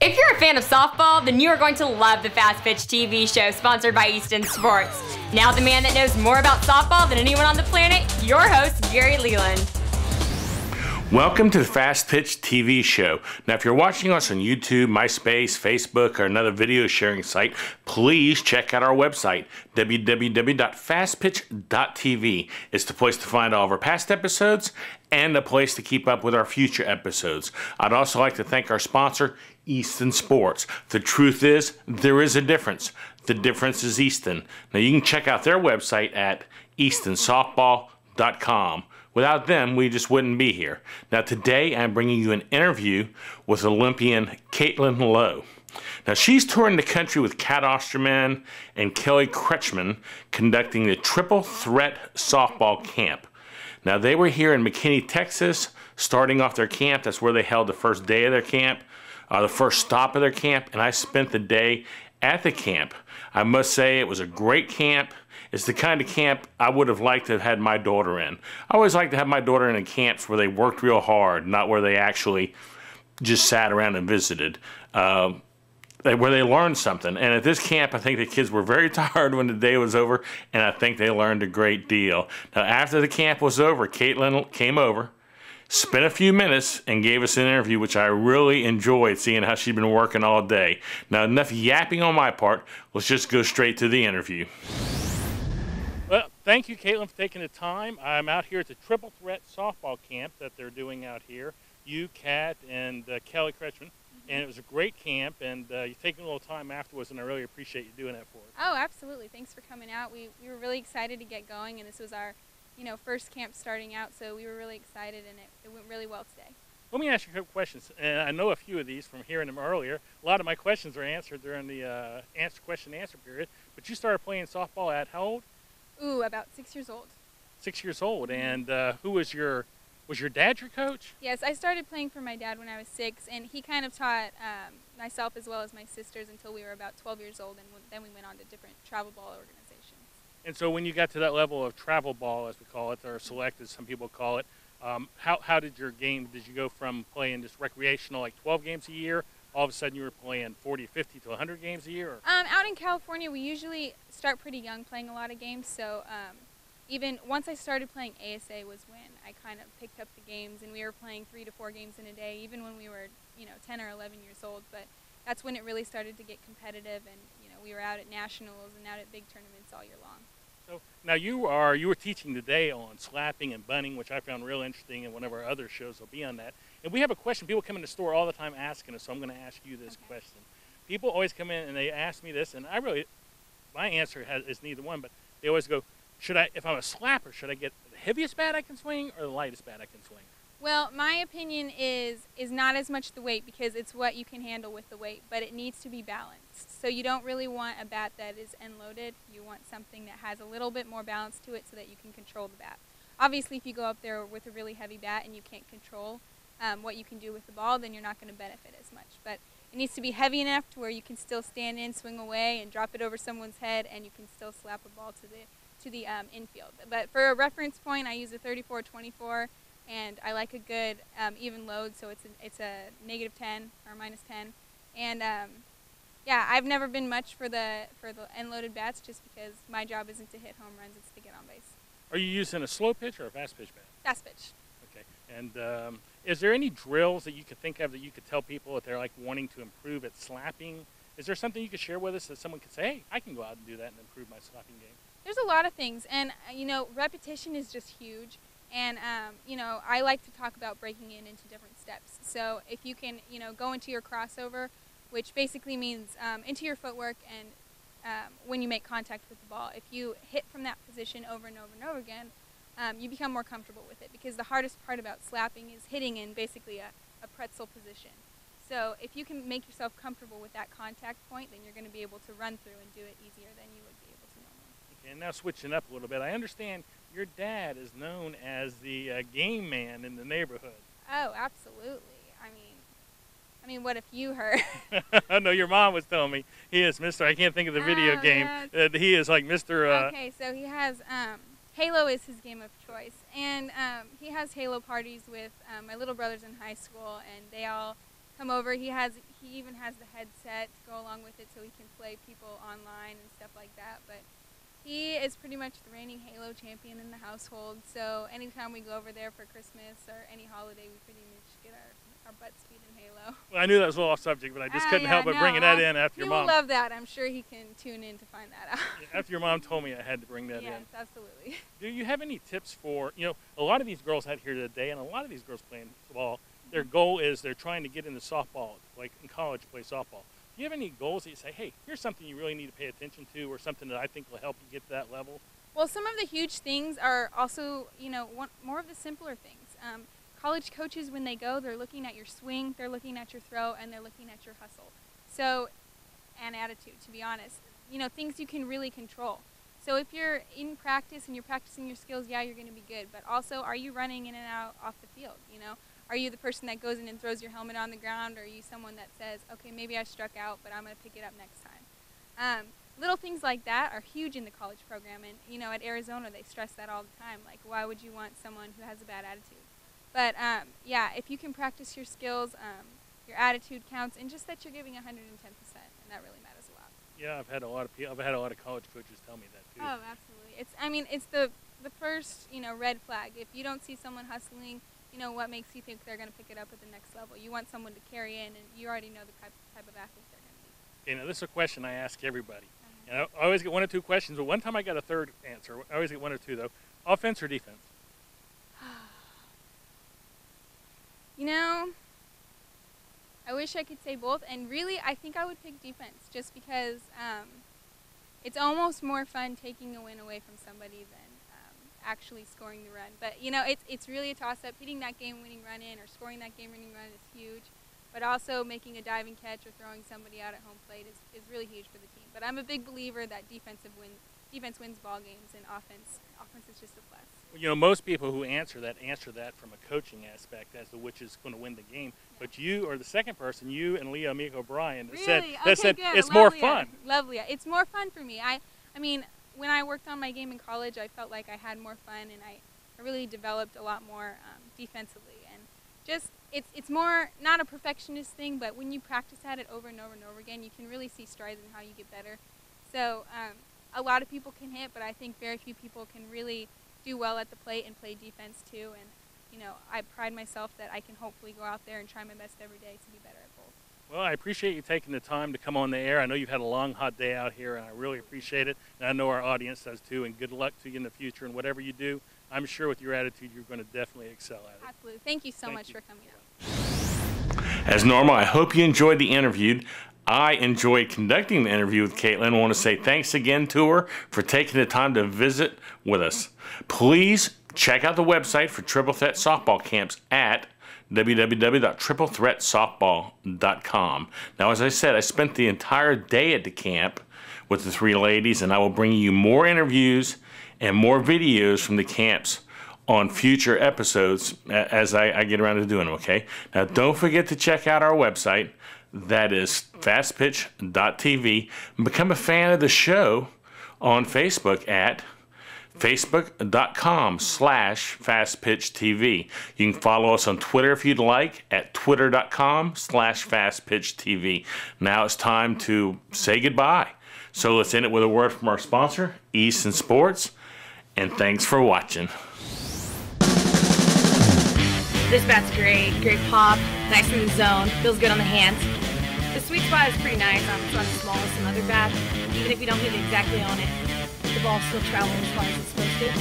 If you're a fan of softball, then you are going to love the Fast Pitch TV show sponsored by Easton Sports. Now the man that knows more about softball than anyone on the planet, your host, Gary Leland. Welcome to the Fast Pitch TV show. Now, if you're watching us on YouTube, MySpace, Facebook, or another video sharing site, please check out our website, www.fastpitch.tv. It's the place to find all of our past episodes and the place to keep up with our future episodes. I'd also like to thank our sponsor, Easton Sports. The truth is, there is a difference. The difference is Easton. Now, you can check out their website at eastonsoftball.com. Without them, we just wouldn't be here. Now today, I'm bringing you an interview with Olympian Caitling Lowe. Now she's touring the country with Kat Osterman and Kelly Kretschmann conducting the Triple Threat Softball Camp. Now they were here in McKinney, Texas, starting off their camp. That's where they held the first day of their camp, the first stop of their camp, and I spent the day at the camp. I must say it was a great camp. It's the kind of camp I would have liked to have had my daughter in. I always like to have my daughter in camps where they worked real hard, not where they actually just sat around and visited, where they learned something. And at this camp, I think the kids were very tired when the day was over, and I think they learned a great deal. Now, after the camp was over, Caitling came over, spent a few minutes, and gave us an interview, which I really enjoyed, seeing how she'd been working all day. Now, enough yapping on my part. Let's just go straight to the interview. Well, thank you, Caitling, for taking the time. I'm out here at the Triple Threat Softball Camp that they're doing out here. You, Kat, and Kelly Kretschmann. And it was a great camp, and you're taking a little time afterwards, and I really appreciate you doing that for us. Oh, absolutely. Thanks for coming out. We were really excited to get going, and this was our first camp starting out, so we were really excited, and it went really well today. Let me ask you a couple questions, and I know a few of these from hearing them earlier. A lot of my questions are answered during the question and answer period, but you started playing softball at how old? Ooh, about 6 years old. 6 years old, and who was your dad your coach? Yes, I started playing for my dad when I was 6, and he kind of taught myself as well as my sisters until we were about 12 years old, and then we went on to different travel ball organizations. And so when you got to that level of travel ball, as we call it, or select as some people call it, how did your game, did you go from playing just recreational, like 12 games a year, all of a sudden you were playing 40, 50 to 100 games a year? Or? Out in California, we usually start pretty young playing a lot of games, so even once I started playing ASA was when I kind of picked up the games, and we were playing 3 to 4 games in a day, even when we were 10 or 11 years old. But that's when it really started to get competitive, and we were out at nationals and out at big tournaments all year long. So now you were teaching today on slapping and bunting, which I found real interesting, and one of our other shows will be on that. And we have a question. People come in the store all the time asking us, so I'm going to ask you this question. People always come in and they ask me this, and my answer is neither one, but they always go, if I'm a slapper, should I get the heaviest bat I can swing or the lightest bat I can swing? Well, my opinion is not as much the weight, because it's what you can handle with the weight, but it needs to be balanced. So you don't really want a bat that is end loaded. You want something that has a little bit more balance to it so that you can control the bat. Obviously, if you go up there with a really heavy bat and you can't control what you can do with the ball, then you're not going to benefit as much. But it needs to be heavy enough to where you can still stand in, swing away, and drop it over someone's head, and you can still slap a ball to the infield. But for a reference point, I use a 34-24, and I like a good even load, so it's a -10 or -10. And yeah, I've never been much for the end loaded bats, just because my job isn't to hit home runs; it's to get on base. Are you using a slow pitch or a fast pitch bat? Fast pitch. Okay. And is there any drills that you could think of that you could tell people if they're like wanting to improve at slapping? Is there something you could share with us that someone could say, hey, I can go out and do that and improve my slapping game? There's a lot of things, and repetition is just huge. And I like to talk about breaking it into different steps. So if you can, go into your crossover, which basically means into your footwork, and when you make contact with the ball, if you hit from that position over and over and over again, you become more comfortable with it, because the hardest part about slapping is hitting in basically a pretzel position. So if you can make yourself comfortable with that contact point, then you're going to be able to run through and do it easier than you would be able to normally. Okay, and now switching up a little bit, I understand your dad is known as the game man in the neighborhood. Oh, absolutely. I mean, what if you heard? I know your mom was telling me he is Mr. I can't think of the video game. Yeah. He is like Mr. Okay, so he has Halo is his game of choice, and he has Halo parties with my little brothers in high school, and they all come over. He even has the headset to go along with it so he can play people online and stuff like that. But he is pretty much the reigning Halo champion in the household. So anytime we go over there for Christmas or any holiday, we pretty much get our butts beat in Halo. Well, I knew that was a little off subject, but I just couldn't help but bringing that in after your mom. He will love that. I'm sure he can tune in to find that out. After your mom told me, I had to bring that in. Yes, absolutely. Do you have any tips for, a lot of these girls out here today, and a lot of these girls playing football, their goal is they're trying to get into softball, like in college, play softball. Do you have any goals that you say, hey, here's something you really need to pay attention to, or something that I think will help you get to that level? Well, some of the huge things are also, more of the simpler things. College coaches, when they go, they're looking at your swing, they're looking at your throw, and they're looking at your hustle. So, and attitude, to be honest. Things you can really control. So if you're in practice and you're practicing your skills, yeah, you're going to be good. But also, are you running in and out off the field, Are you the person that goes in and throws your helmet on the ground? Or are you someone that says, okay, maybe I struck out, but I'm going to pick it up next time? Little things like that are huge in the college program. And, at Arizona, they stress that all the time. Like, why would you want someone who has a bad attitude? But, yeah, if you can practice your skills, your attitude counts, and just that you're giving 110%, and that really matters a lot. Yeah, I've had a lot of college coaches tell me that, too. Oh, absolutely. It's the first, red flag. If you don't see someone hustling, what makes you think they're going to pick it up at the next level? You want someone to carry in, and you already know the type of athlete they're going to be. Okay, now this is a question I ask everybody. And I always get one or two questions, but one time I got a third answer. I always get one or two, though. Offense or defense? I wish I could say both, and really I think I would pick defense just because it's almost more fun taking a win away from somebody than actually scoring the run. But, it's really a toss-up. Hitting that game-winning run in or scoring that game-winning run is huge, but also making a diving catch or throwing somebody out at home plate is really huge for the team. But I'm a big believer that defense wins ball games, and offense is just a plus. Most people who answer that from a coaching aspect as to which is going to win the game. Yeah. But you are the second person, you and Leah Amico O'Brien, said it's more fun. Lovely. It's more fun for me. I mean, when I worked on my game in college, I felt like I had more fun, and I really developed a lot more defensively. And just it's more not a perfectionist thing, but when you practice at it over and over and over again, you can really see strides in how you get better. So a lot of people can hit, but I think very few people can really do well at the plate and play defense too. And I pride myself that I can hopefully go out there and try my best every day to be better at both. Well, I appreciate you taking the time to come on the air. I know you've had a long, hot day out here, and I really appreciate it. And I know our audience does too, and good luck to you in the future. And whatever you do, I'm sure with your attitude, you're going to definitely excel at it. Absolutely. Thank you so much for coming out. As normal, I hope you enjoyed the interview. I enjoyed conducting the interview with Caitling. I want to say thanks again to her for taking the time to visit with us. Please check out the website for Triple Threat Softball Camps at www.triplethreatsoftball.com. Now, as I said, I spent the entire day at the camp with the three ladies, and I will bring you more interviews and more videos from the camps on future episodes as I get around to doing them, okay? Now, don't forget to check out our website. That is fastpitch.tv. And become a fan of the show on Facebook at facebook.com/fastpitchtv. You can follow us on Twitter if you'd like at twitter.com/fastpitchtv. Now it's time to say goodbye. So let's end it with a word from our sponsor, Easton Sports, and thanks for watching. This bat's great pop, nice in the zone, feels good on the hands. The sweet spot is pretty nice. It's not as small as some other bats. Even if you don't hit it exactly on it, the ball still travels as far as it's supposed to.